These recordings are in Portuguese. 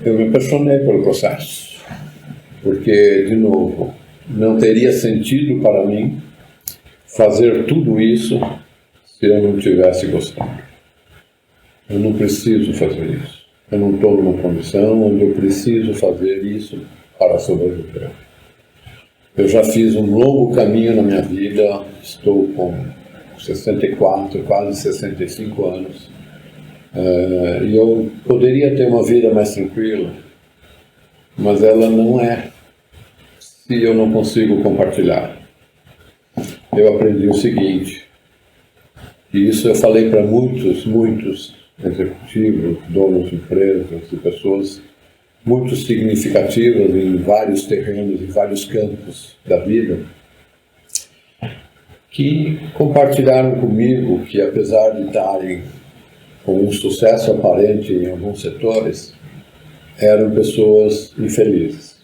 eu me apaixonei pelo processo, porque, de novo, não teria sentido para mim fazer tudo isso se eu não tivesse gostado. Eu não preciso fazer isso. Eu não estou numa condição onde eu preciso fazer isso para sobreviver. Eu já fiz um longo caminho na minha vida, estou com 64, quase 65 anos, e eu poderia ter uma vida mais tranquila, mas ela não é, se eu não consigo compartilhar. Eu aprendi o seguinte, e isso eu falei para muitos executivos, donos de empresas e pessoas muito significativas em vários terrenos, em vários campos da vida, que compartilharam comigo que, apesar de estarem com um sucesso aparente em alguns setores, eram pessoas infelizes.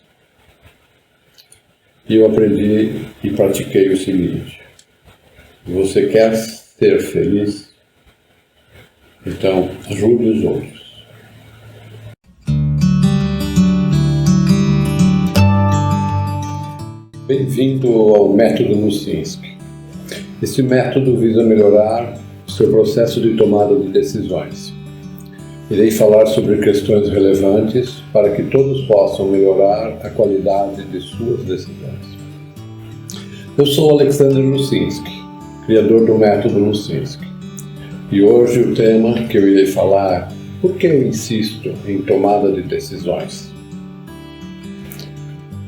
E eu aprendi e pratiquei o seguinte: você quer ser feliz? Então, ajude os outros. Bem-vindo ao método Nusscinski. Esse método visa melhorar o seu processo de tomada de decisões. Irei falar sobre questões relevantes para que todos possam melhorar a qualidade de suas decisões. Eu sou Alexander Nusscinski, criador do método Nusscinski. E hoje o tema que eu irei falar é: por que eu insisto em tomada de decisões?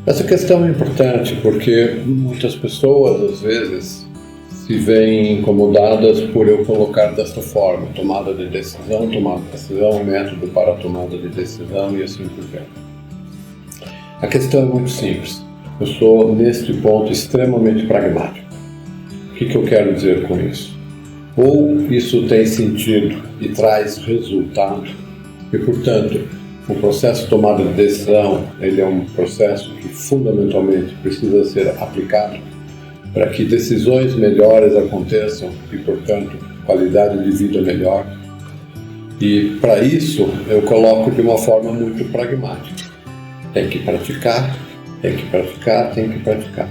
Essa questão é importante porque muitas pessoas, às vezes, se veem incomodadas por eu colocar desta forma: tomada de decisão, método para tomada de decisão e assim por diante. A questão é muito simples. Eu sou, neste ponto, extremamente pragmático. O que eu quero dizer com isso? Ou isso tem sentido e traz resultado, e, portanto, o processo de tomada de decisão, ele é um processo que fundamentalmente precisa ser aplicado para que decisões melhores aconteçam e, portanto, qualidade de vida melhor. E para isso eu coloco de uma forma muito pragmática. Tem que praticar, tem que praticar, tem que praticar.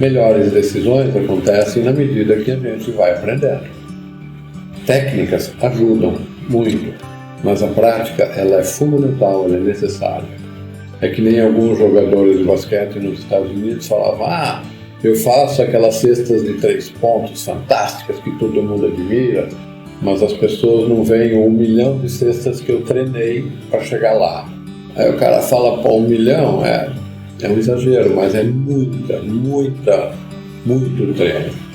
Melhores decisões acontecem na medida que a gente vai aprendendo. Técnicas ajudam muito, mas a prática, ela é fundamental, ela é necessária. É que nem alguns jogadores de basquete nos Estados Unidos falavam: eu faço aquelas cestas de 3 pontos fantásticas que todo mundo admira, mas as pessoas não veem 1 milhão de cestas que eu treinei para chegar lá. Aí o cara fala: 1 milhão é um exagero, mas é muito treino.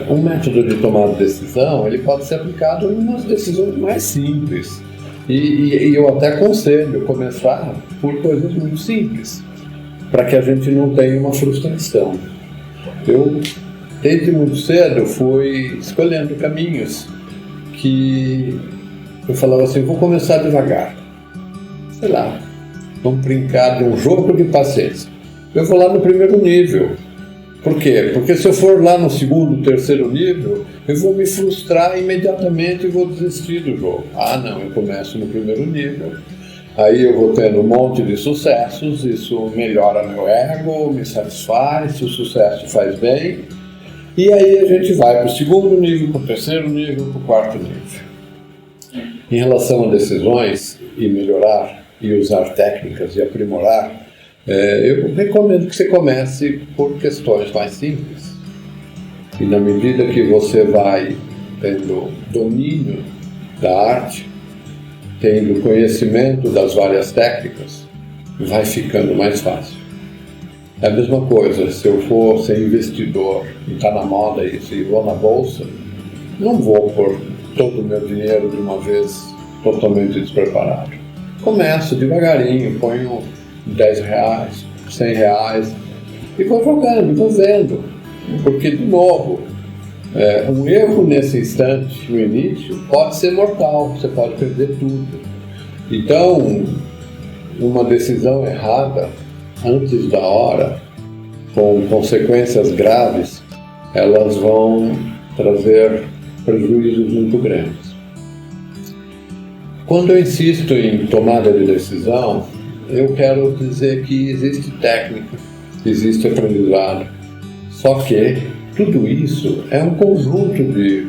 Um método de tomada de decisão, ele pode ser aplicado em umas decisões mais simples. E eu até aconselho começar por coisas muito simples, para que a gente não tenha uma frustração. Eu, desde muito cedo, fui escolhendo caminhos que eu falava assim: vou começar devagar. Sei lá, vamos brincar de um jogo de paciência. Eu vou lá no primeiro nível. Por quê? Porque se eu for lá no segundo, terceiro nível, eu vou me frustrar imediatamente e vou desistir do jogo. Não, eu começo no primeiro nível. Aí eu vou tendo um monte de sucessos, isso melhora meu ego, me satisfaz, se o sucesso faz bem. E aí a gente vai para o segundo nível, para o terceiro nível, para o quarto nível. Em relação a decisões e melhorar e usar técnicas e aprimorar, eu recomendo que você comece por questões mais simples. E na medida que você vai tendo domínio da arte, tendo conhecimento das várias técnicas, vai ficando mais fácil. É a mesma coisa, se eu for ser investidor, e está na moda isso, e vou na bolsa, não vou pôr todo o meu dinheiro de uma vez totalmente despreparado. Começo devagarinho, ponho R$10, R$100 e vou jogando, vou vendo. Porque, de novo, um erro nesse instante, no início, pode ser mortal, você pode perder tudo. Então, uma decisão errada antes da hora, com consequências graves, elas vão trazer prejuízos muito grandes. Quando eu insisto em tomada de decisão, eu quero dizer que existe técnica, existe aprendizado. Só que tudo isso é um conjunto de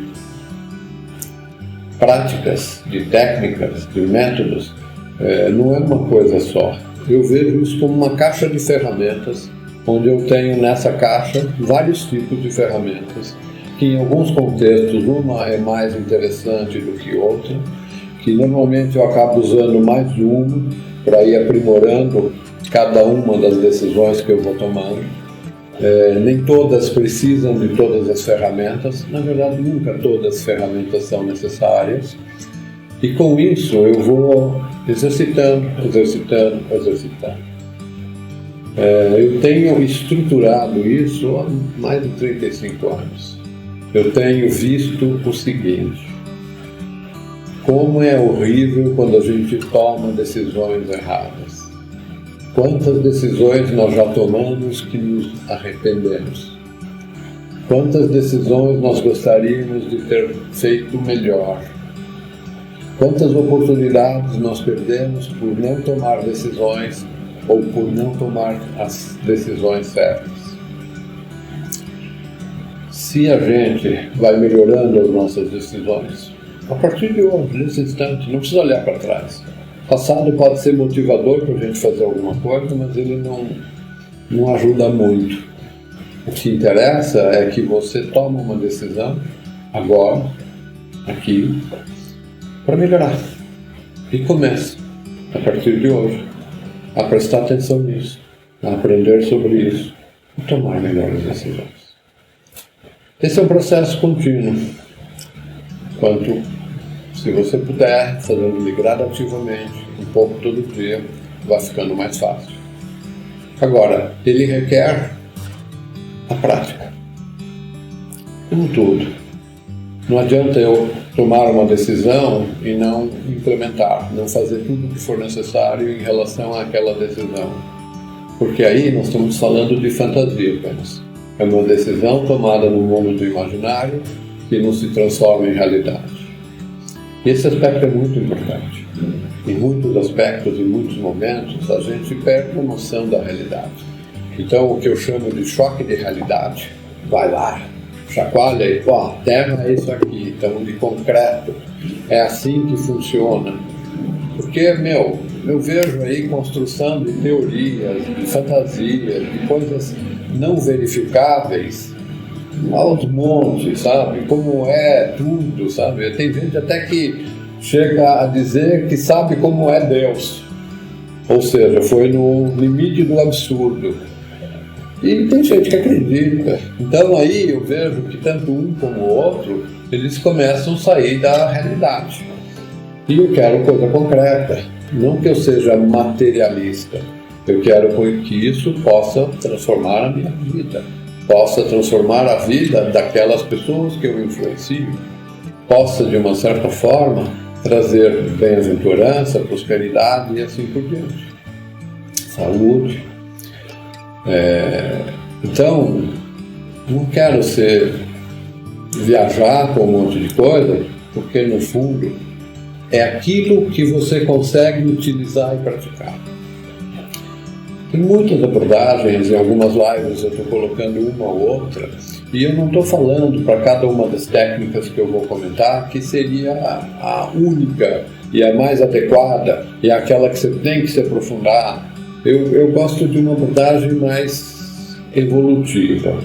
práticas, de técnicas, de métodos, não é uma coisa só. Eu vejo isso como uma caixa de ferramentas, onde eu tenho nessa caixa vários tipos de ferramentas, que em alguns contextos uma é mais interessante do que outra, que normalmente eu acabo usando mais de uma para ir aprimorando cada uma das decisões que eu vou tomando. Nem todas precisam de todas as ferramentas, na verdade nunca todas as ferramentas são necessárias, e com isso eu vou exercitando. Eu tenho estruturado isso há mais de 35 anos. Eu tenho visto o seguinte: como é horrível quando a gente toma decisões erradas. Quantas decisões nós já tomamos que nos arrependemos? Quantas decisões nós gostaríamos de ter feito melhor? Quantas oportunidades nós perdemos por não tomar decisões ou por não tomar as decisões certas? Se a gente vai melhorando as nossas decisões, a partir de hoje, nesse instante, não precisa olhar para trás. O passado pode ser motivador para a gente fazer alguma coisa, mas ele não ajuda muito. O que interessa é que você toma uma decisão, agora, aqui, para melhorar. E comece, a partir de hoje, a prestar atenção nisso, a aprender sobre isso e tomar melhores decisões. Esse é um processo contínuo. Se você puder, fazendo ele gradativamente, um pouco todo dia, vai ficando mais fácil. Agora, ele requer a prática. Como tudo. Não adianta eu tomar uma decisão e não implementar, não fazer tudo o que for necessário em relação àquela decisão. Porque aí nós estamos falando de fantasia apenas. É uma decisão tomada no mundo do imaginário que não se transforma em realidade. Esse aspecto é muito importante. Em muitos aspectos, em muitos momentos, a gente perde a noção da realidade. Então, o que eu chamo de choque de realidade, vai lá, chacoalha e, a Terra é isso aqui, então de concreto, é assim que funciona. Porque, eu vejo aí construção de teorias, de fantasias, de coisas não verificáveis, aos montes, sabe? Como é tudo, sabe? Tem gente até que chega a dizer que sabe como é Deus. Ou seja, foi no limite do absurdo. E tem gente que acredita. Então aí eu vejo que tanto um como o outro, eles começam a sair da realidade. E eu quero coisa concreta. Não que eu seja materialista. Eu quero que isso possa transformar a minha vida. Possa transformar a vida daquelas pessoas que eu influencio, possa, de uma certa forma, trazer bem-aventurança, prosperidade e assim por diante. Saúde. Então, não quero viajar com um monte de coisa, porque, no fundo, é aquilo que você consegue utilizar e praticar. Tem muitas abordagens, em algumas lives eu estou colocando uma ou outra, e eu não estou falando para cada uma das técnicas que eu vou comentar que seria a única e a mais adequada e aquela que você tem que se aprofundar. Eu gosto de uma abordagem mais evolutiva.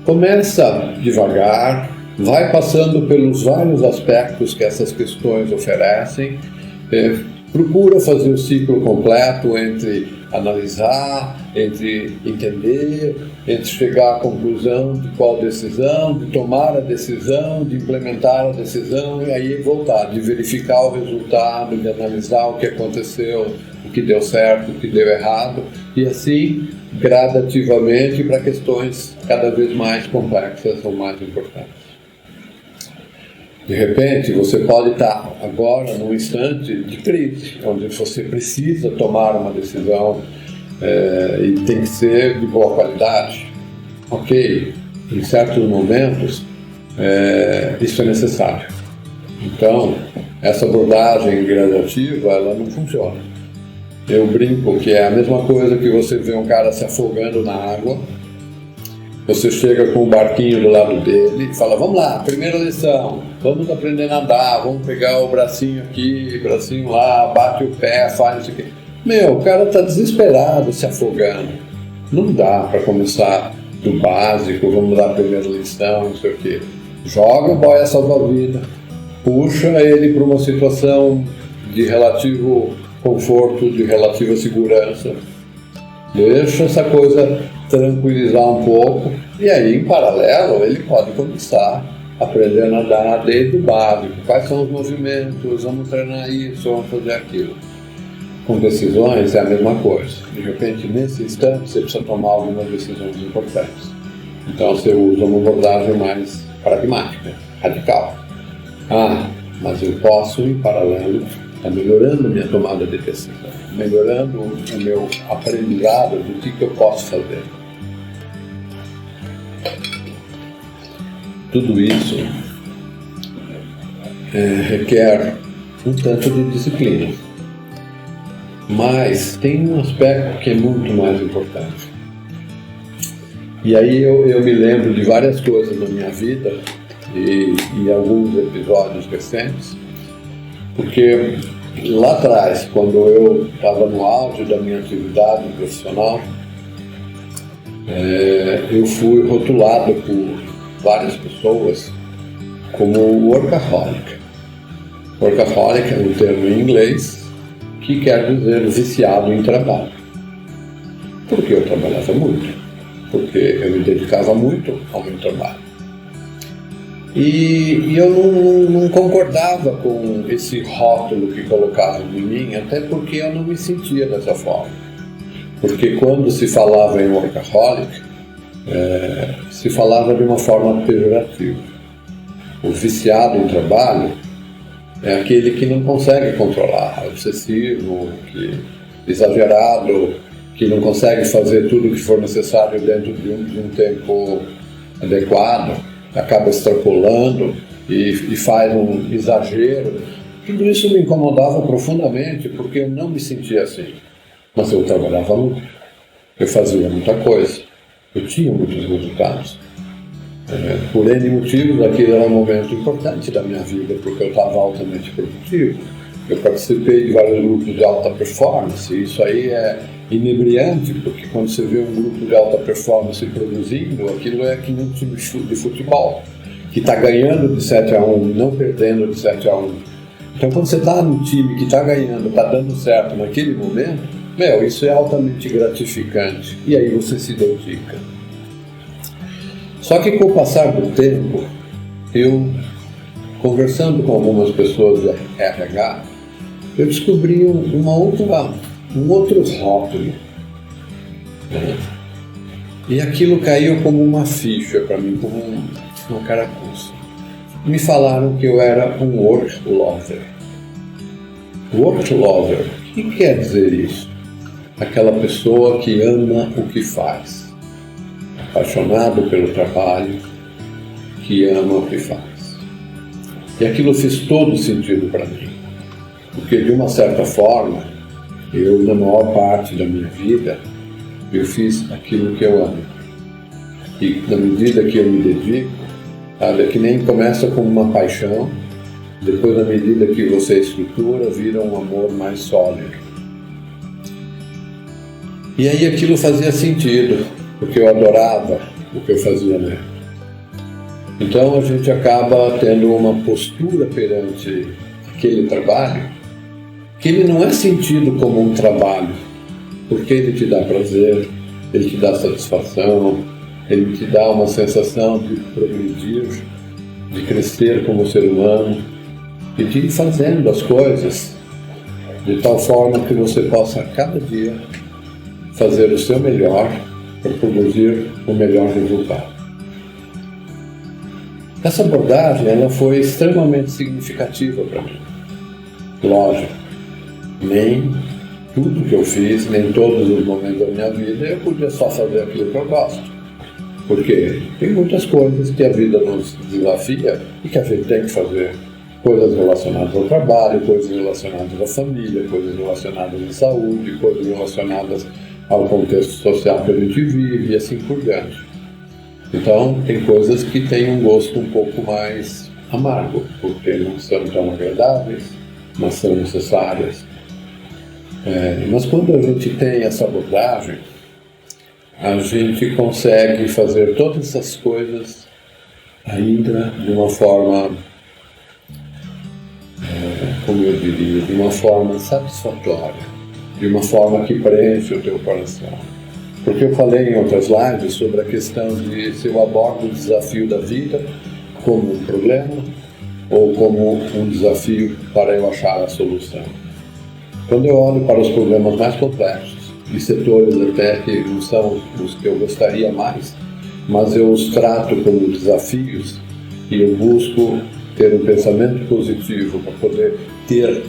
Começa devagar, vai passando pelos vários aspectos que essas questões oferecem, procura fazer o ciclo completo entre analisar, entre entender, entre chegar à conclusão de qual decisão, de tomar a decisão, de implementar a decisão e aí voltar, de verificar o resultado, de analisar o que aconteceu, o que deu certo, o que deu errado e assim gradativamente para questões cada vez mais complexas ou mais importantes. De repente, você pode estar agora num instante de crise, onde você precisa tomar uma decisão e tem que ser de boa qualidade. Ok, em certos momentos isso é necessário. Então, essa abordagem gradativa, ela não funciona. Eu brinco que é a mesma coisa que você vê um cara se afogando na água, você chega com um barquinho do lado dele e fala, vamos lá, primeira lição, vamos aprender a nadar, vamos pegar o bracinho aqui, bracinho lá, bate o pé, faz isso aqui. Meu, o cara está desesperado se afogando. Não dá para começar do básico, vamos dar a primeira lição, não sei o quê. Joga o boia salva-vida, puxa ele para uma situação de relativo conforto, de relativa segurança. Deixa essa coisa tranquilizar um pouco e aí, em paralelo, ele pode começar a aprender a nadar desde o básico. Quais são os movimentos? Vamos treinar isso, vamos fazer aquilo. Com decisões é a mesma coisa. De repente, nesse instante, você precisa tomar algumas decisões importantes. Então, você usa uma abordagem mais pragmática, radical. Mas eu posso, em paralelo, estar melhorando minha tomada de decisão, melhorando o meu aprendizado do que eu posso fazer. Tudo isso requer um tanto de disciplina. Mas tem um aspecto que é muito mais importante. E aí eu me lembro de várias coisas na minha vida e alguns episódios recentes, porque lá atrás, quando eu estava no auge da minha atividade profissional, eu fui rotulado por várias pessoas como workaholic. Workaholic é um termo em inglês que quer dizer viciado em trabalho. Porque eu trabalhava muito, porque eu me dedicava muito ao meu trabalho. E eu não concordava com esse rótulo que colocavam em mim, até porque eu não me sentia dessa forma. Porque quando se falava em workaholic, se falava de uma forma pejorativa. O viciado em trabalho é aquele que não consegue controlar, obsessivo, exagerado, que não consegue fazer tudo o que for necessário dentro de um tempo adequado, acaba extrapolando e faz um exagero. Tudo isso me incomodava profundamente, porque eu não me sentia assim. Mas eu trabalhava muito, eu fazia muita coisa, eu tinha muitos resultados. Por N motivos, aquele era um momento importante da minha vida, porque eu estava altamente produtivo. Eu participei de vários grupos de alta performance, e isso aí é inebriante, porque quando você vê um grupo de alta performance produzindo, aquilo é que nem um time de futebol, que está ganhando de 7-1, não perdendo de 7-1. Então, quando você está num time que está ganhando, está dando certo naquele momento, isso é altamente gratificante, e aí você se dedica. Só que com o passar do tempo, eu, conversando com algumas pessoas de RH, eu descobri um outro rótulo. E aquilo caiu como uma ficha para mim, como uma carapuça. Me falaram que eu era um work lover. Work lover, o que quer dizer isso? Aquela pessoa que ama o que faz. Apaixonado pelo trabalho, que ama o que faz. E aquilo fez todo sentido para mim, porque de uma certa forma, eu na maior parte da minha vida, eu fiz aquilo que eu amo. E na medida que eu me dedico, é que nem começa como uma paixão, depois na medida que você estrutura, vira um amor mais sólido. E aí aquilo fazia sentido, porque eu adorava o que eu fazia nele. Então a gente acaba tendo uma postura perante aquele trabalho que ele não é sentido como um trabalho, porque ele te dá prazer, ele te dá satisfação, ele te dá uma sensação de progredir, de crescer como ser humano e de ir fazendo as coisas de tal forma que você possa a cada dia fazer o seu melhor para produzir o melhor resultado. Essa abordagem ela foi extremamente significativa para mim. Lógico, nem tudo que eu fiz, nem todos os momentos da minha vida eu podia só fazer aquilo que eu gosto. Porque tem muitas coisas que a vida nos desafia e que a gente tem que fazer. Coisas relacionadas ao trabalho, coisas relacionadas à família, coisas relacionadas à saúde, coisas relacionadas ao contexto social que a gente vive e assim por diante. Então, tem coisas que têm um gosto um pouco mais amargo, porque não são tão agradáveis, mas são necessárias. Mas quando a gente tem essa abordagem, a gente consegue fazer todas essas coisas ainda de uma forma, como eu diria, de uma forma satisfatória, de uma forma que preenche o teu coração. Porque eu falei em outras lives sobre a questão de se eu abordo o desafio da vida como um problema ou como um desafio para eu achar a solução. Quando eu olho para os problemas mais complexos, e setores até que não são os que eu gostaria mais, mas eu os trato como desafios e eu busco ter um pensamento positivo para poder ter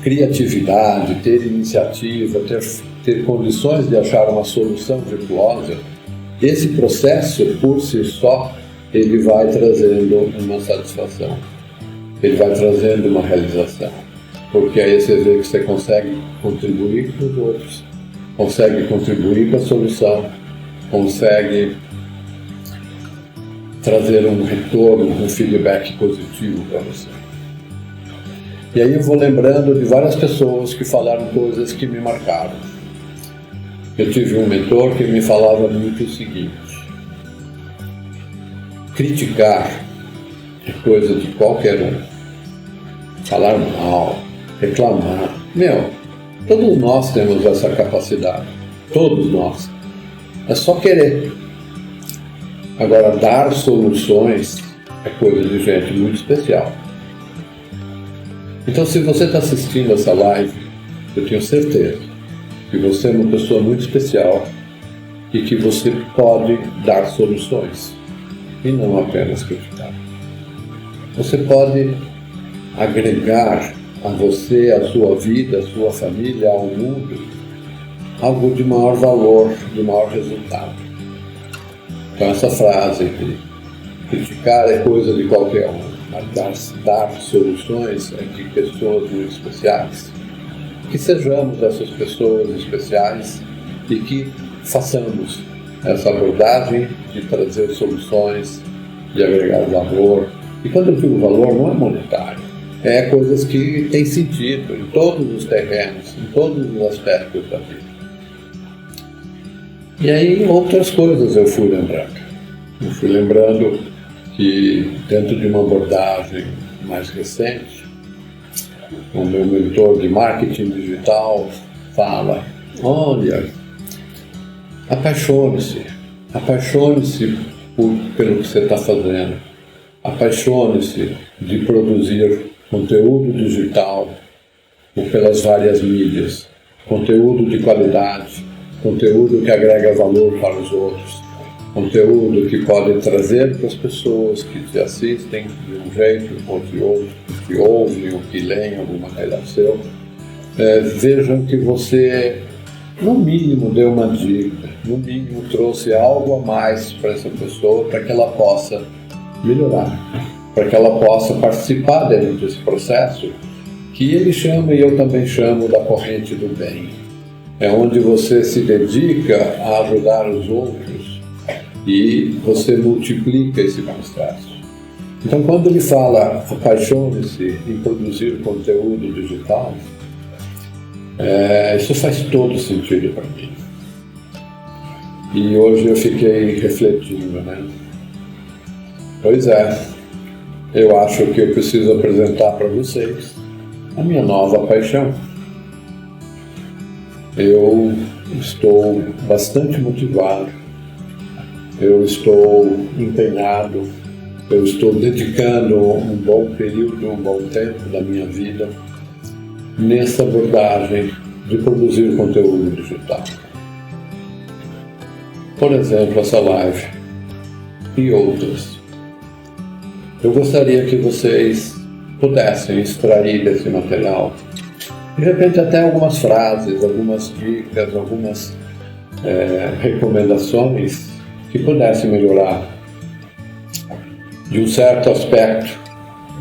criatividade, ter iniciativa, ter condições de achar uma solução virtuosa. Esse processo, por si só, ele vai trazendo uma satisfação, ele vai trazendo uma realização, porque aí você vê que você consegue contribuir para os outros, consegue contribuir para a solução, consegue trazer um retorno, um feedback positivo para você. E aí eu vou lembrando de várias pessoas que falaram coisas que me marcaram. Eu tive um mentor que me falava muito o seguinte: criticar é coisa de qualquer um. Falar mal, reclamar. Todos nós temos essa capacidade. Todos nós. É só querer. Agora, dar soluções é coisa de gente muito especial. Então, se você está assistindo essa live, eu tenho certeza que você é uma pessoa muito especial e que você pode dar soluções e não apenas criticar. Você pode agregar a você, a sua vida, a sua família, ao mundo, algo de maior valor, de maior resultado. Então essa frase de criticar é coisa de qualquer um, mas dar soluções é de pessoas muito especiais. Que sejamos essas pessoas especiais e que façamos essa abordagem de trazer soluções, de agregar valor. E quando eu digo valor, não é monetário. É coisas que têm sentido em todos os terrenos, em todos os aspectos da vida. E aí outras coisas eu fui lembrando. Eu fui lembrando que dentro de uma abordagem mais recente, o meu mentor de marketing digital fala: olha, apaixone-se pelo que você está fazendo, apaixone-se de produzir conteúdo digital ou pelas várias mídias, conteúdo de qualidade, conteúdo que agrega valor para os outros, conteúdo que pode trazer para as pessoas que te assistem de um jeito ou de outro, que ouvem ou que leem alguma redação, vejam que você, no mínimo, deu uma dica, no mínimo trouxe algo a mais para essa pessoa, para que ela possa melhorar, para que ela possa participar dentro desse processo que ele chama, e eu também chamo, da corrente do bem. É onde você se dedica a ajudar os outros e você multiplica esse processo. Então, quando ele fala apaixone-se em produzir conteúdo digital, isso faz todo sentido para mim. E hoje eu fiquei refletindo, né? Pois é, eu acho que eu preciso apresentar para vocês a minha nova paixão. Eu estou bastante motivado, eu estou empenhado, eu estou dedicando um bom período, um bom tempo da minha vida nessa abordagem de produzir conteúdo digital. Por exemplo, essa live e outras. Eu gostaria que vocês pudessem extrair desse material, de repente até algumas frases, algumas dicas, algumas recomendações que pudessem melhorar de um certo aspecto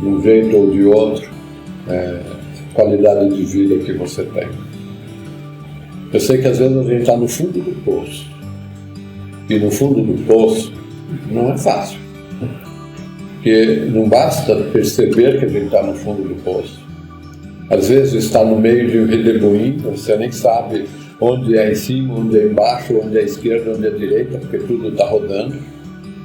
de um jeito ou de outro, qualidade de vida que você tem. Eu sei que às vezes a gente está no fundo do poço, e no fundo do poço não é fácil, porque não basta perceber que a gente está no fundo do poço. Às vezes está no meio de um redemoinho, você nem sabe onde é em cima, onde é embaixo, onde é a esquerda, onde é a direita, porque tudo está rodando.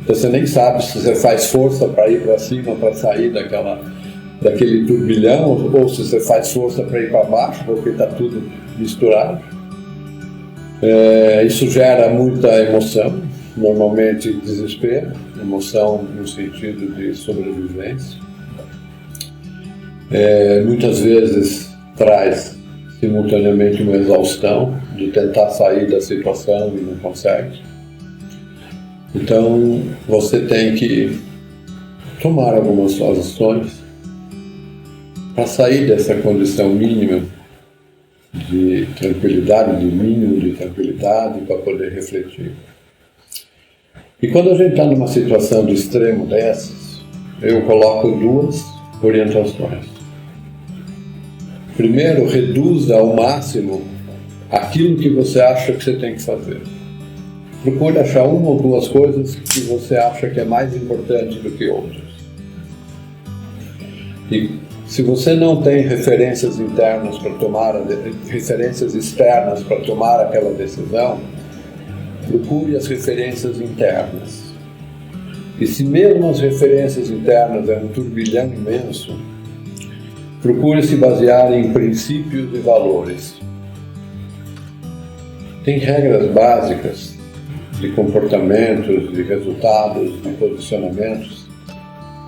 Então você nem sabe se você faz força para ir para cima, para sair daquele turbilhão, ou se você faz força para ir para baixo, porque está tudo misturado. Isso gera muita emoção, normalmente desespero, emoção no sentido de sobrevivência. Muitas vezes traz simultaneamente uma exaustão de tentar sair da situação e não consegue. Então você tem que tomar algumas ações para sair dessa condição mínima de tranquilidade, de mínimo de tranquilidade, para poder refletir. E quando a gente está numa situação de extremo dessas, eu coloco duas orientações. Primeiro, reduza ao máximo aquilo que você acha que você tem que fazer. Procure achar uma ou duas coisas que você acha que é mais importante do que outras. E se você não tem referências internas para referências externas para tomar aquela decisão, procure as referências internas. E se mesmo as referências internas é um turbilhão imenso, procure se basear em princípios e valores. Tem regras básicas de comportamentos, de resultados, de posicionamentos,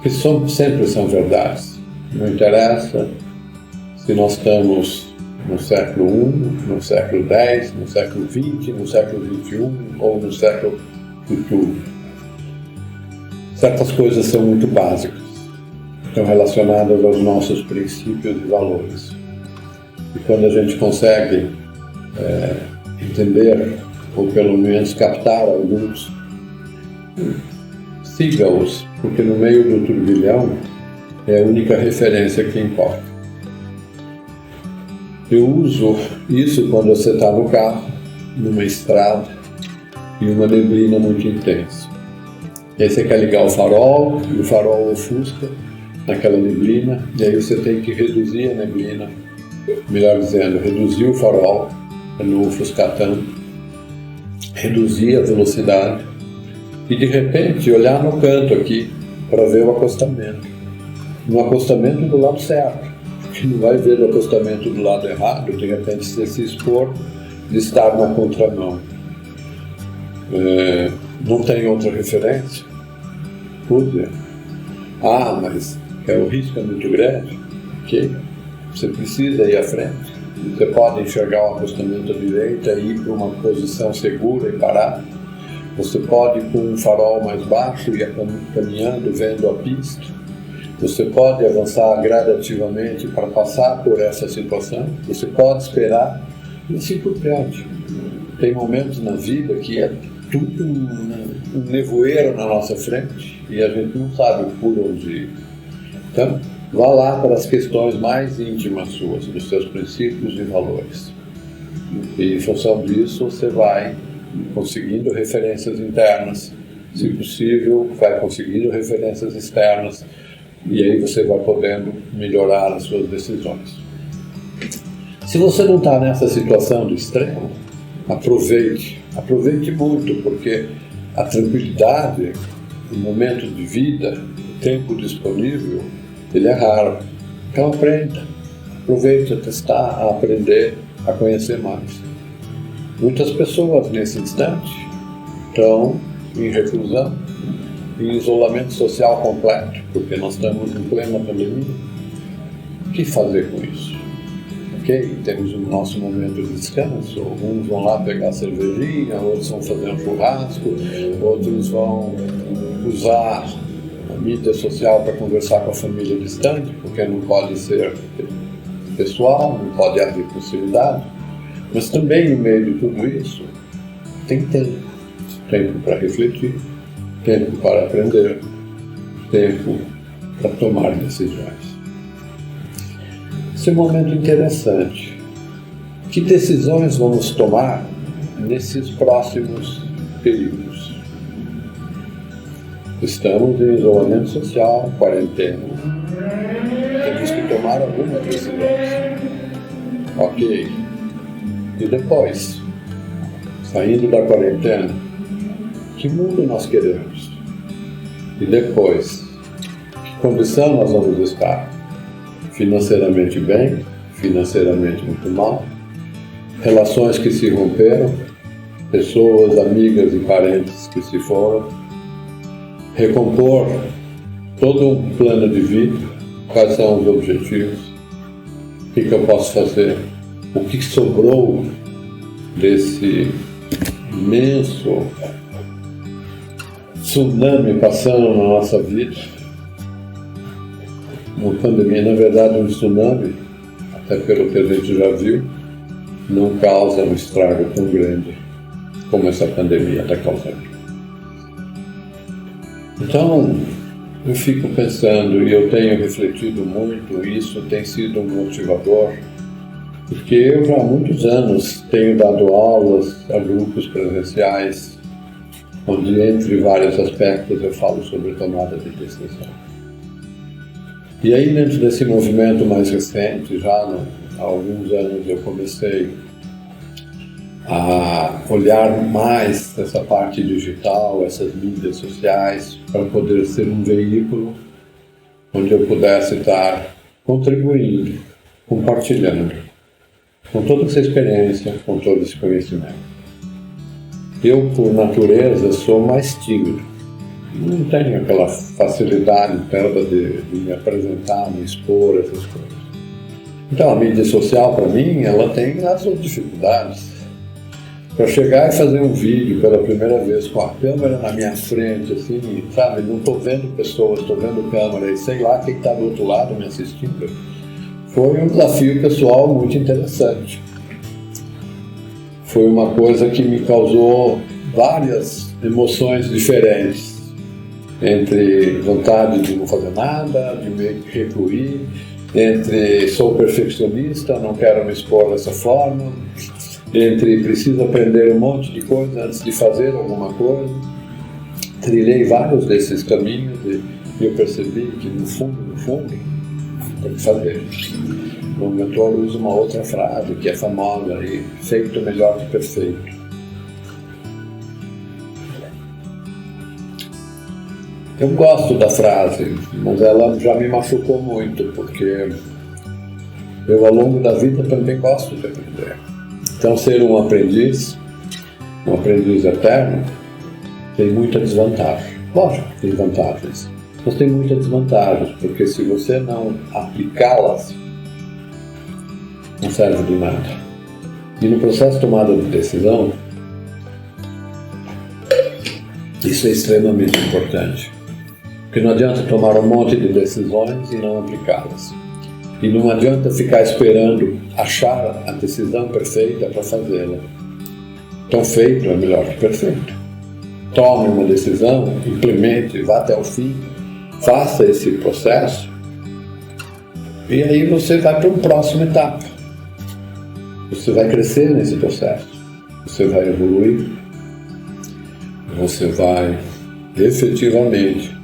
que sempre são verdades. Não interessa se nós estamos no século I, no século X, no século XX, no século XXI ou no século futuro. Certas coisas são muito básicas, estão relacionadas aos nossos princípios e valores. E quando a gente consegue entender, ou pelo menos captar alguns, siga-os, porque no meio do turbilhão é a única referência que importa. Eu uso isso quando você está no carro, numa estrada, e uma neblina muito intensa. E aí você quer ligar o farol, e o farol ofusca naquela neblina, e aí você tem que reduzir a neblina, melhor dizendo, reduzir o farol, para não ofuscar tanto, reduzir a velocidade, e de repente olhar no canto aqui, para ver o acostamento. No acostamento do lado certo, porque não vai ver o acostamento do lado errado, de repente você se expor de estar na contramão. Não tem outra referência? Pude. Mas o risco é muito grande. Ok? Você precisa ir à frente. Você pode enxergar o acostamento à direita e ir para uma posição segura e parar. Você pode ir com um farol mais baixo e ir caminhando, vendo a pista. Você pode avançar gradativamente para passar por essa situação. Você pode esperar e assim por diante. Tem momentos na vida que é tudo um nevoeiro na nossa frente e a gente não sabe por onde ir. Então, vá lá para as questões mais íntimas suas, dos seus princípios e valores. E em função disso, você vai conseguindo referências internas. Se possível, vai conseguindo referências externas. E aí você vai podendo melhorar as suas decisões. Se você não está nessa situação de extremo, aproveite muito, porque a tranquilidade, o momento de vida, o tempo disponível, ele é raro. Então aproveite a testar, a aprender, a conhecer mais. Muitas pessoas nesse instante estão em reclusão, em isolamento social completo, porque nós estamos em plena pandemia. O que fazer com isso? Ok? Temos o nosso momento de descanso, uns vão lá pegar cervejinha, outros vão fazer um churrasco, outros vão usar a mídia social para conversar com a família distante, porque não pode ser pessoal, não pode haver proximidade. Mas também, no meio de tudo isso, tem tempo para refletir, tempo para aprender, tempo para tomar decisões. Esse é um momento interessante. Que decisões vamos tomar nesses próximos períodos? Estamos em isolamento social, quarentena. Temos que tomar algumas decisões. Ok. E depois, saindo da quarentena, que mundo nós queremos? E depois, que condição nós vamos estar? Financeiramente bem? Financeiramente muito mal? Relações que se romperam? Pessoas, amigas e parentes que se foram? Recompor todo um plano de vida? Quais são os objetivos? O que eu posso fazer? O que sobrou desse imenso tsunami passando na nossa vida? Uma pandemia, na verdade, um tsunami, até pelo que a gente já viu, não causa um estrago tão grande como essa pandemia está causando. Então, eu fico pensando, e eu tenho refletido muito, isso tem sido um motivador, porque eu já há muitos anos tenho dado aulas a grupos presenciais, onde entre vários aspectos eu falo sobre tomada de decisão. E aí, dentro desse movimento mais recente, já há alguns anos eu comecei a olhar mais essa parte digital, essas mídias sociais, para poder ser um veículo onde eu pudesse estar contribuindo, compartilhando, com toda essa experiência, com todo esse conhecimento. Eu, por natureza, sou mais tímido. Não tenho aquela facilidade de me apresentar, me expor, essas coisas. Então, a mídia social, para mim, ela tem as suas dificuldades. Para chegar e fazer um vídeo pela primeira vez com a câmera na minha frente, assim, sabe? Não estou vendo pessoas, estou vendo câmera e sei lá quem está do outro lado me assistindo. Foi um desafio pessoal muito interessante. Foi uma coisa que me causou várias emoções diferentes. Entre vontade de não fazer nada, de me recluir, entre sou perfeccionista, não quero me expor dessa forma, entre preciso aprender um monte de coisa antes de fazer alguma coisa. Trilhei vários desses caminhos e eu percebi que no fundo, tem que fazer. O mentor usa uma outra frase que é famosa aí, feito melhor que perfeito. Eu gosto da frase, mas ela já me machucou muito, porque eu ao longo da vida também gosto de aprender. Então ser um aprendiz eterno, tem muita desvantagem. Lógico que tem vantagens, mas tem muitas desvantagens, porque se você não aplicá-las, não serve de nada. E no processo de tomada de decisão, isso é extremamente importante. Porque não adianta tomar um monte de decisões e não aplicá-las. E não adianta ficar esperando achar a decisão perfeita para fazê-la. Então, feito é melhor que perfeito. Tome uma decisão, implemente, vá até o fim, faça esse processo e aí você vai para uma próxima etapa. Você vai crescer nesse processo, você vai evoluir, você vai efetivamente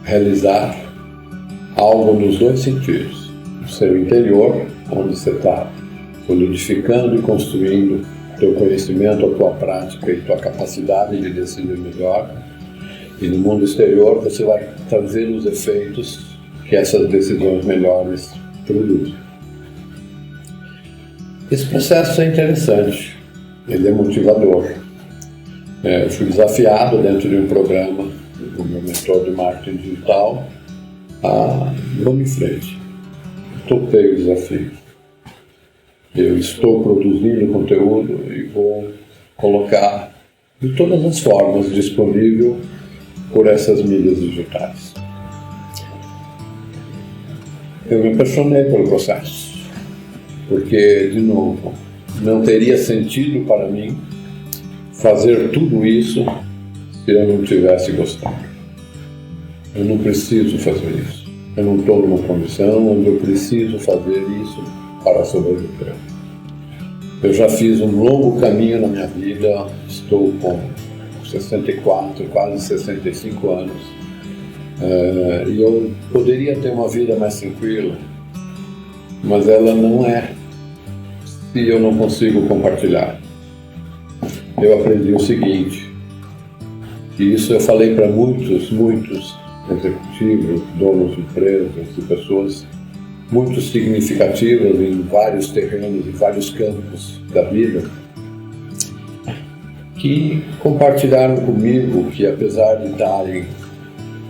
realizar algo nos dois sentidos. No seu interior, onde você está solidificando e construindo teu conhecimento, a tua prática e tua capacidade de decidir melhor. E no mundo exterior, você vai trazer os efeitos que essas decisões melhores produzem. Esse processo é interessante, ele é motivador. Eu fui desafiado dentro de um programa do meu mentor de marketing digital a vamos em frente. Topei o desafio. Eu estou produzindo conteúdo e vou colocar de todas as formas disponível por essas mídias digitais. Eu me apaixonei pelo processo, porque, de novo, não teria sentido para mim fazer tudo isso se eu não tivesse gostado. Eu não preciso fazer isso. Eu não estou numa condição onde eu preciso fazer isso para sobreviver. Eu já fiz um longo caminho na minha vida, estou com 64, quase 65 anos, e eu poderia ter uma vida mais tranquila, mas ela não é, se eu não consigo compartilhar. Eu aprendi o seguinte, e isso eu falei para muitos executivos, donos de empresas e pessoas muito significativas em vários terrenos e vários campos da vida, que compartilharam comigo que, apesar de estarem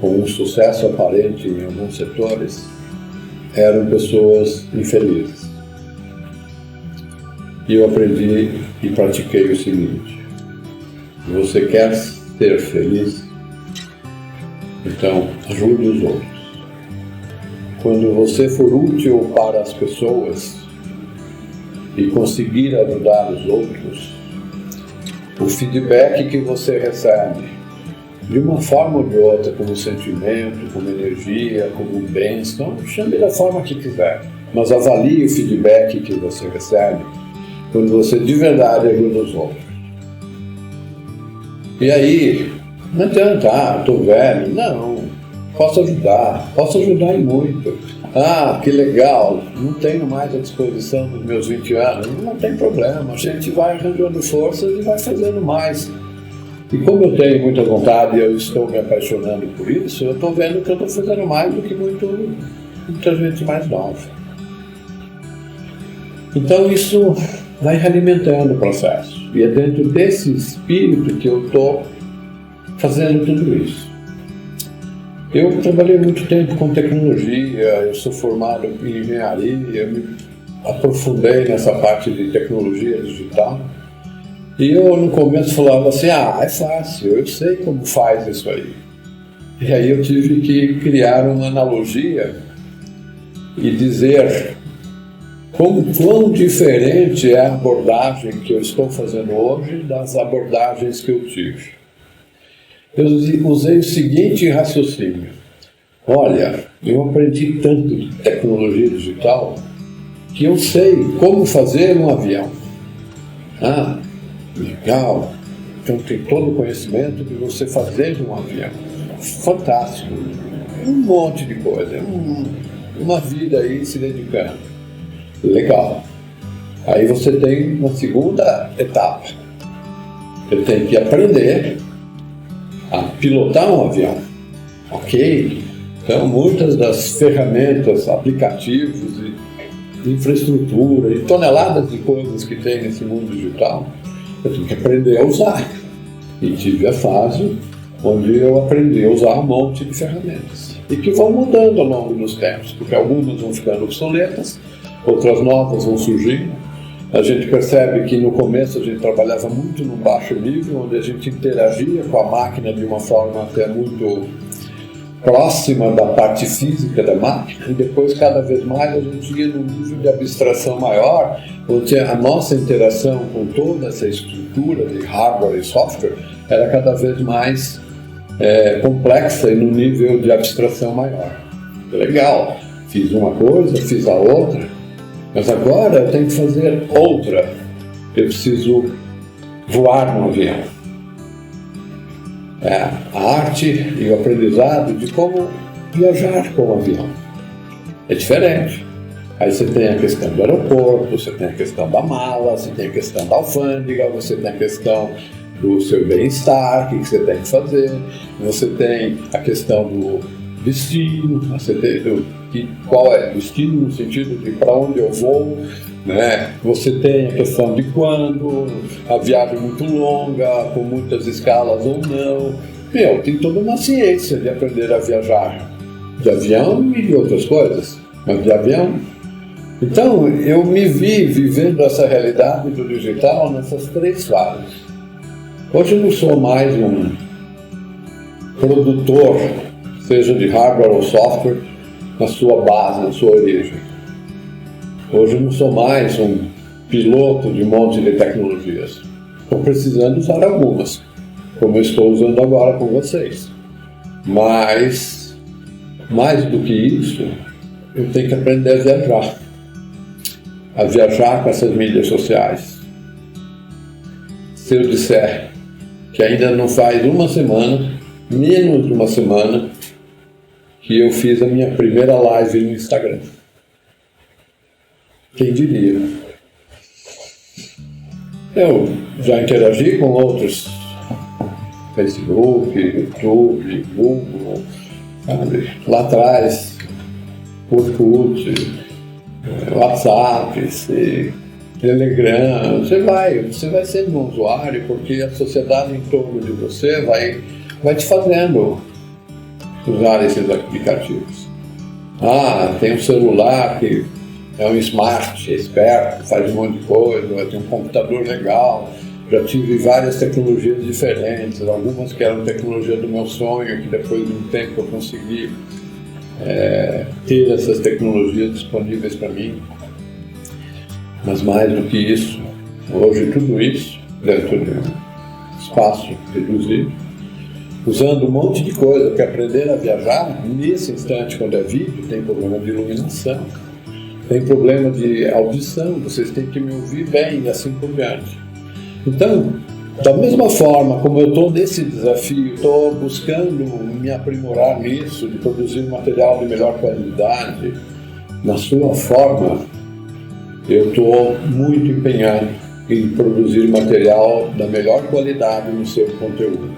com um sucesso aparente em alguns setores, eram pessoas infelizes. E eu aprendi e pratiquei o seguinte: você quer ser feliz? Então, ajude os outros. Quando você for útil para as pessoas e conseguir ajudar os outros, o feedback que você recebe, de uma forma ou de outra, como sentimento, como energia, como bênção, chame da forma que quiser, mas avalie o feedback que você recebe quando você de verdade ajuda os outros. E aí, não adianta, estou velho, não. Posso ajudar e muito. Que legal, não tenho mais a disposição dos meus 20 anos. Não tem problema, a gente vai arranjando forças e vai fazendo mais. E como eu tenho muita vontade e eu estou me apaixonando por isso, eu estou vendo que eu estou fazendo mais do que muita gente mais nova. Então isso vai alimentando o processo. E é dentro desse espírito que eu estou fazendo tudo isso. Eu trabalhei muito tempo com tecnologia, eu sou formado em engenharia, me aprofundei nessa parte de tecnologia digital. E eu no começo falava assim, é fácil, eu sei como faz isso aí. E aí eu tive que criar uma analogia e dizer quão diferente é a abordagem que eu estou fazendo hoje das abordagens que eu tive. Eu usei o seguinte raciocínio: olha, eu aprendi tanto de tecnologia digital que eu sei como fazer um avião. Legal, então tem todo o conhecimento de você fazer um avião. Fantástico, um monte de coisa, uma vida aí se dedicando. Legal. Aí você tem uma segunda etapa. Você tem que aprender a pilotar um avião. Ok? Então, muitas das ferramentas, aplicativos e infraestrutura e toneladas de coisas que tem nesse mundo digital, eu tenho que aprender a usar. E tive a fase onde eu aprendi a usar um monte de ferramentas. E que vão mudando ao longo dos tempos, porque algumas vão ficando obsoletas, outras novas vão surgindo. A gente percebe que no começo a gente trabalhava muito no baixo nível, onde a gente interagia com a máquina de uma forma até muito próxima da parte física da máquina, e depois cada vez mais a gente ia num nível de abstração maior, onde a nossa interação com toda essa estrutura de hardware e software era cada vez mais complexa e num nível de abstração maior. Legal, fiz uma coisa, fiz a outra, mas agora eu tenho que fazer outra. Eu preciso voar no avião. A arte e o aprendizado de como viajar com o avião. É diferente. Aí você tem a questão do aeroporto, você tem a questão da mala, você tem a questão da alfândega, você tem a questão do seu bem-estar, o que você tem que fazer, você tem a questão do destino, você tem qual é o destino no sentido de para onde eu vou, né? Você tem a questão de quando, a viagem muito longa, com muitas escalas ou não. Tem toda uma ciência de aprender a viajar de avião e de outras coisas, mas de avião. Então, eu me vi vivendo essa realidade do digital nessas três fases. Hoje eu não sou mais um produtor, seja de hardware ou software, na sua base, na sua origem. Hoje eu não sou mais um piloto de um monte de tecnologias. Estou precisando usar algumas, como eu estou usando agora com vocês. Mas mais do que isso, eu tenho que aprender a viajar com essas mídias sociais. Se eu disser que ainda não faz uma semana, menos de uma semana, que eu fiz a minha primeira live no Instagram. Quem diria? Eu já interagi com outros, Facebook, YouTube, Google, sabe? Lá atrás, Orkut, WhatsApp, Telegram, você vai sendo um usuário, porque a sociedade em torno de você vai te fazendo usar esses aplicativos. Tem um celular que é um smart, é esperto, faz um monte de coisa, tem um computador legal. Já tive várias tecnologias diferentes, algumas que eram tecnologia do meu sonho, que depois de um tempo eu consegui ter essas tecnologias disponíveis para mim. Mas mais do que isso, hoje tudo isso dentro de um espaço reduzido, usando um monte de coisa, porque aprender a viajar, nesse instante quando é vídeo, tem problema de iluminação, tem problema de audição, vocês têm que me ouvir bem e assim por diante. Então, da mesma forma como eu estou nesse desafio, estou buscando me aprimorar nisso, de produzir material de melhor qualidade, na sua forma, eu estou muito empenhado em produzir material da melhor qualidade no seu conteúdo.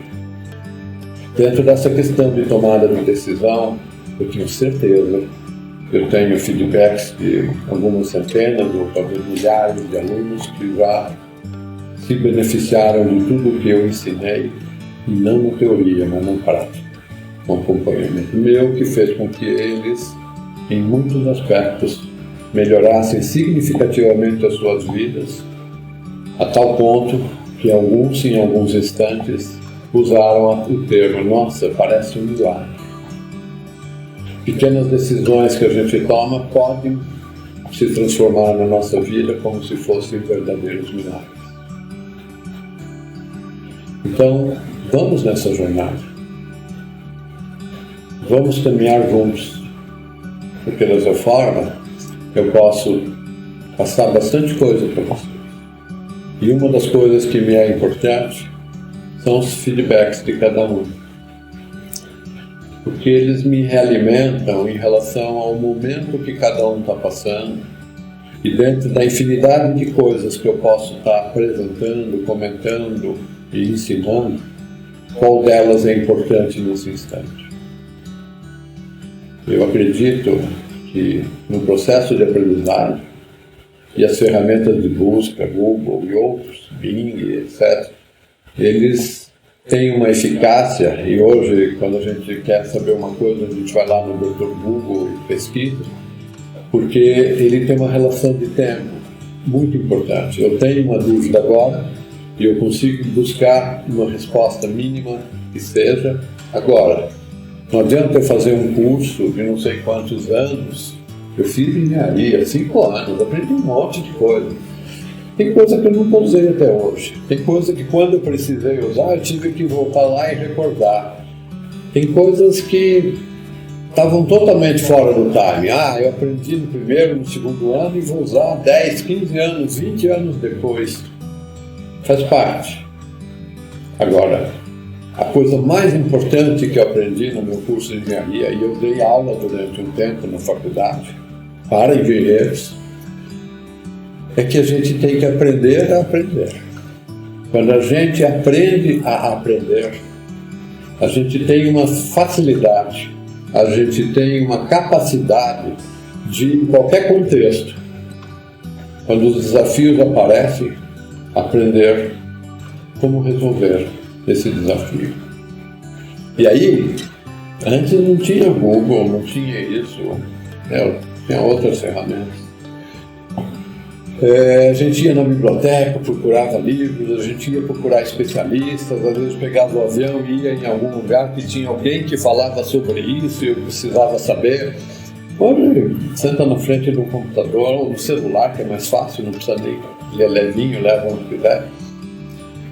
Dentro dessa questão de tomada de decisão, eu tenho certeza, eu tenho feedbacks de algumas centenas ou talvez milhares de alunos que já se beneficiaram de tudo que eu ensinei, e não na teoria, mas na prática. Um acompanhamento meu que fez com que eles, em muitos aspectos, melhorassem significativamente as suas vidas, a tal ponto que alguns, em alguns instantes, usaram o termo: nossa, parece um milagre. Pequenas decisões que a gente toma podem se transformar na nossa vida como se fossem verdadeiros milagres. Então, vamos nessa jornada. Vamos caminhar juntos, porque dessa forma eu posso passar bastante coisa para vocês. E uma das coisas que me é importante são os feedbacks de cada um, porque eles me realimentam em relação ao momento que cada um está passando, e dentro da infinidade de coisas que eu posso estar apresentando, comentando e ensinando, qual delas é importante nesse instante. Eu acredito que no processo de aprendizagem, e as ferramentas de busca, Google e outros, Bing, etc., eles têm uma eficácia, e hoje, quando a gente quer saber uma coisa, a gente vai lá no Dr. Google e pesquisa, porque ele tem uma relação de tempo muito importante. Eu tenho uma dúvida agora, e eu consigo buscar uma resposta mínima que seja agora. Não adianta eu fazer um curso de não sei quantos anos. Eu fiz engenharia, 5 anos, aprendi um monte de coisa. Tem coisa que eu nunca usei até hoje. Tem coisa que quando eu precisei usar, eu tive que voltar lá e recordar. Tem coisas que estavam totalmente fora do time. Eu aprendi no primeiro, no segundo ano e vou usar 10, 15 anos, 20 anos depois. Faz parte. Agora, a coisa mais importante que eu aprendi no meu curso de engenharia, e eu dei aula durante um tempo na faculdade, para engenheiros, é que a gente tem que aprender a aprender. Quando a gente aprende a aprender, a gente tem uma facilidade, a gente tem uma capacidade de, em qualquer contexto, quando os desafios aparecem, aprender como resolver esse desafio. E aí, antes não tinha Google, não tinha isso, tinha outras ferramentas. A gente ia na biblioteca, procurava livros, a gente ia procurar especialistas, às vezes pegava o avião e ia em algum lugar que tinha alguém que falava sobre isso e eu precisava saber. Hoje, senta na frente do computador ou no celular, que é mais fácil, não precisa nem, ele é levinho, leva onde quiser.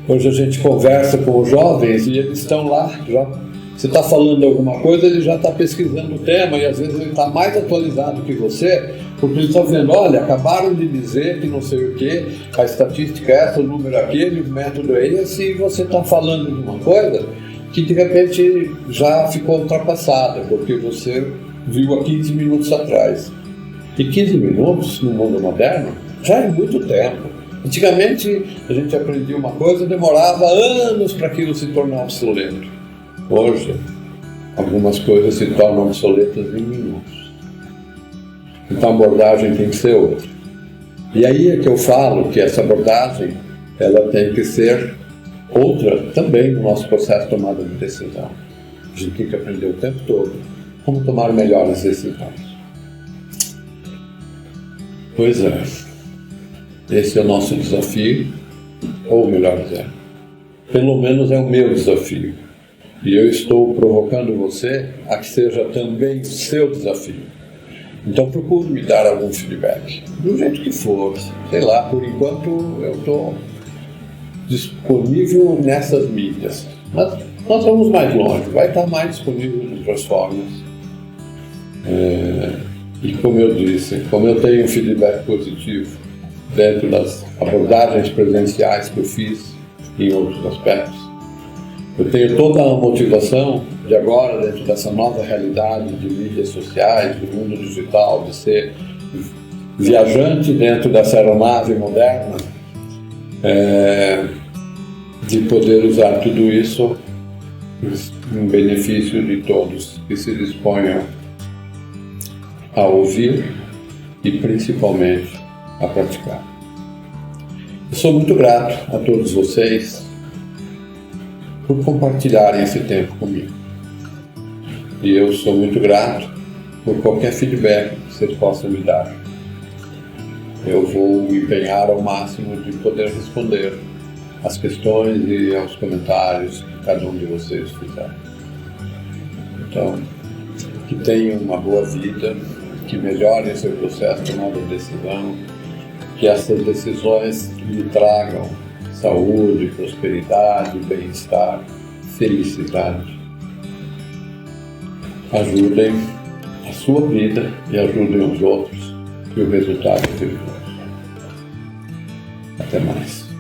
Hoje a gente conversa com os jovens e eles estão lá já Você está falando alguma coisa, ele já está pesquisando o tema e às vezes ele está mais atualizado que você, porque ele está vendo, olha, acabaram de dizer que não sei o que, a estatística é essa, o número é aquele, o método é esse, e você está falando de uma coisa que de repente já ficou ultrapassada, porque você viu há 15 minutos atrás. E 15 minutos no mundo moderno já é muito tempo. Antigamente a gente aprendia uma coisa, demorava anos para aquilo se tornar obsoleto. Hoje, algumas coisas se tornam obsoletas em minutos. Então a abordagem tem que ser outra. E aí é que eu falo que essa abordagem ela tem que ser outra também no nosso processo de tomada de decisão. A gente tem que aprender o tempo todo como tomar melhores decisões. Pois é, esse é o nosso desafio, ou melhor dizendo, pelo menos é o meu desafio. E eu estou provocando você a que seja também o seu desafio. Então procure me dar algum feedback, do jeito que for, sei lá, por enquanto eu estou disponível nessas mídias. Mas nós vamos mais longe, vai estar mais disponível de outras formas. E como eu disse, como eu tenho um feedback positivo dentro das abordagens presenciais que eu fiz em outros aspectos, eu tenho toda a motivação de agora, dentro dessa nova realidade de mídias sociais, do mundo digital, de ser viajante dentro dessa aeronave moderna, de poder usar tudo isso em benefício de todos que se disponham a ouvir e principalmente a praticar. Eu sou muito grato a todos vocês por compartilharem esse tempo comigo. E eu sou muito grato por qualquer feedback que vocês possam me dar. Eu vou me empenhar ao máximo de poder responder às questões e aos comentários que cada um de vocês fizer. Então, que tenham uma boa vida, que melhorem seu processo de tomada de decisão, que essas decisões lhe tragam saúde, prosperidade, bem-estar, felicidade. Ajudem a sua vida e ajudem os outros, e o resultado é vitorioso. Até mais.